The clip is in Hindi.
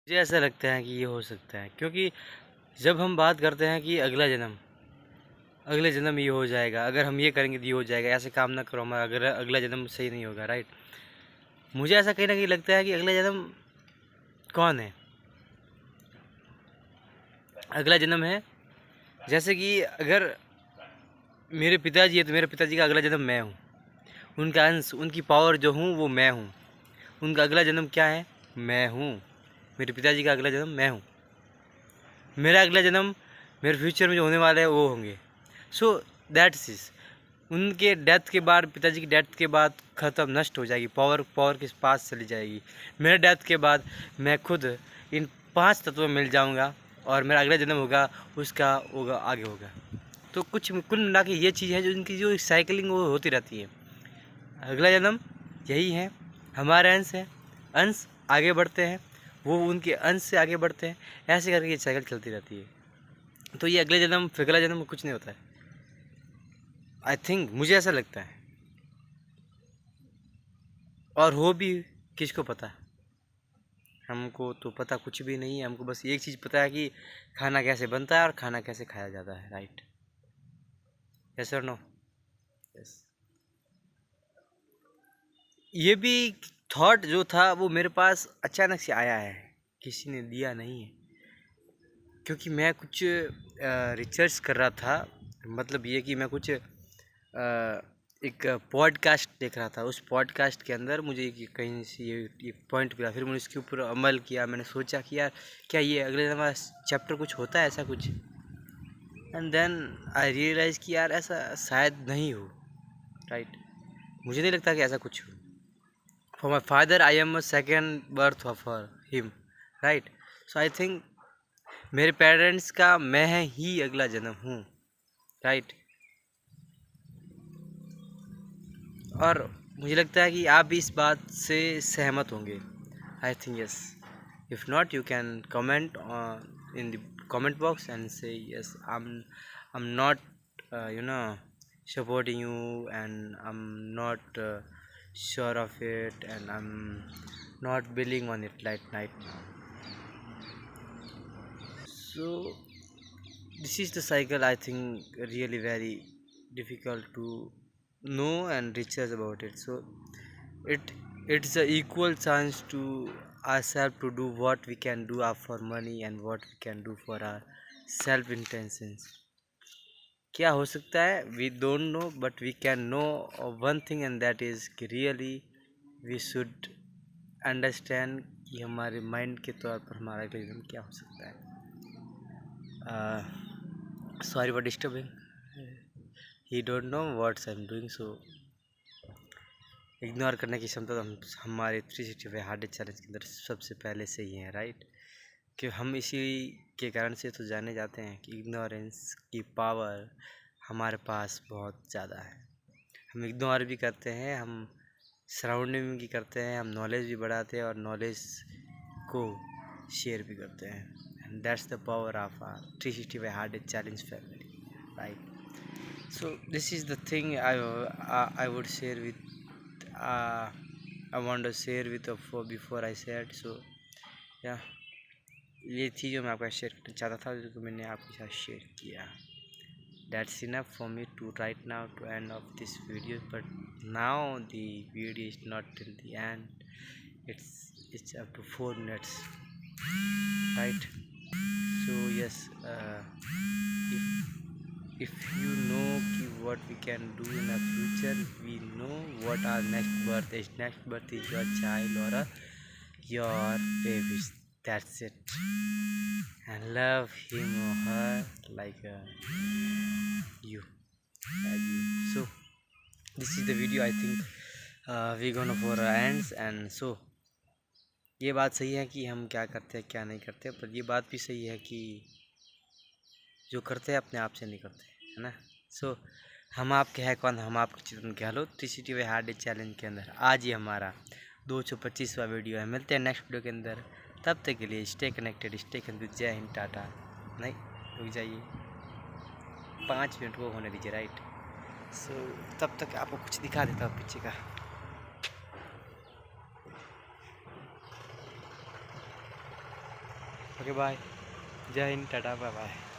मुझे ऐसा लगता है कि ये हो सकता है, क्योंकि जब हम बात करते हैं कि अगले जन्म ये हो जाएगा, अगर हम ये करेंगे तो ये हो जाएगा, ऐसे काम ना करो, हमारा अगर अगला जन्म सही नहीं होगा, राइट। मुझे ऐसा कहीं ना कहीं लगता है कि अगला जन्म कौन है। अगला जन्म है, जैसे कि अगर मेरे पिताजी है तो मेरे पिताजी का अगला जन्म मैं हूँ, उनका अंश, उनकी पावर जो हूँ वो मैं हूँ। उनका अगला जन्म क्या है? मैं हूँ। मेरे पिताजी का अगला जन्म मैं हूँ। मेरा अगला जन्म, मेरे फ्यूचर में जो होने वाले हैं वो होंगे। सो दैट्स इज, उनके डेथ के बाद, पिताजी की डेथ के बाद ख़त्म, नष्ट हो जाएगी पावर, पावर के पास चली जाएगी। मेरे डेथ के बाद मैं खुद इन 5 तत्वों में मिल जाऊंगा और मेरा अगला जन्म होगा, उसका होगा आगे होगा। तो कुछ कुल मिला के ये चीज़ है जो इनकी जो साइकिलिंग वो होती रहती है। अगला जन्म यही है, हमारे अंश है, अंश आगे बढ़ते हैं, वो उनके अंश से आगे बढ़ते हैं, ऐसे करके ये साइकिल चलती रहती है। तो ये अगले जन्म फिगला जन्म कुछ नहीं होता है, आई थिंक, मुझे ऐसा लगता है। और हो भी किसको पता, हमको तो पता कुछ भी नहीं है। हमको बस एक चीज़ पता है कि खाना कैसे बनता है और खाना कैसे खाया जाता है, राइट। यस और नो? यस। ये भी थॉट जो था वो मेरे पास अचानक से आया है, किसी ने दिया नहीं है। क्योंकि मैं कुछ रिसर्च कर रहा था, मतलब ये कि मैं कुछ एक पॉडकास्ट देख रहा था। उस पॉडकास्ट के अंदर मुझे कहीं से ये पॉइंट मिला, फिर मैंने इसके ऊपर अमल किया। मैंने सोचा कि यार क्या ये अगले हमारा चैप्टर कुछ होता है ऐसा कुछ, एंड देन आई रियलाइज़ कि यार ऐसा शायद नहीं हो, राइट। मुझे नहीं लगता कि ऐसा कुछ हो। For my father I am a second birth of him, right. So I think मेरे पेरेंट्स का मैं ही अगला जन्म हूँ, राइट। और मुझे लगता है कि आप भी इस बात से सहमत होंगे, I think yes. If not, you can comment in the comment box and say yes, I'm not supporting you, and I'm not sure of it, and I'm not believing on it right now. So this is the cycle, I think, really very difficult to know and research about it. So it it's a equal chance to ourselves to do what we can do for money and what we can do for our self intentions. क्या हो सकता है, we don't know, but we can know one thing, and that is कि रियली वी शुड अंडरस्टैंड कि हमारे माइंड के तौर पर हमारा एल्गोरिथम क्या हो सकता है। Sorry for disturbing, he don't know what's I am doing. So ignore करने की क्षमता तो हमारे 365 हार्ड चैलेंज के अंदर सबसे पहले से ही है, राइट। कि हम इसी के कारण से तो जाने जाते हैं कि इग्नोरेंस की पावर हमारे पास बहुत ज़्यादा है। हम इग्नोर भी करते हैं, हम सराउंडिंग भी करते हैं, हम नॉलेज भी बढ़ाते हैं और नॉलेज को शेयर भी करते हैं, and that's the power of our 365 hard challenge family, right. So this is the thing I would share with I want to share with before I said so, yeah, ये थी जो मैं आपका शेयर करना चाहता था, जो मैंने आपके साथ शेयर किया। That's enough for me to right now to end of this video, but now the video is not till the end, it's up to 4 minutes, right. So yes, if you know what we can do in the future, we know what our next birth is. Next birth is your child or your baby, that's it. And love him or her like you, as you. So this is the video, I think we're gonna for ends. And so ये बात सही है कि हम क्या करते हैं क्या नहीं करते, पर ये बात भी सही है कि जो करते हैं अपने आप से नहीं करते, है ना। सो हम आपके हैं कौन, हम आपके चितन गहलोत 365 हार्ड चैलेंज के अंदर। आज ही हमारा 225वां वीडियो है। मिलते हैं नेक्स्ट वीडियो के अंदर, तब तक के लिए स्टे कनेक्टेड, स्टे कनेक्टेड। जय हिंद, टाटा। नहीं रुक जाइए, 5 मिनट को होने दीजिए, राइट। सो तब तक आपको कुछ दिखा देता हूँ पीछे का। ओके बाय, जय हिंद, टाटा, बाय बाय।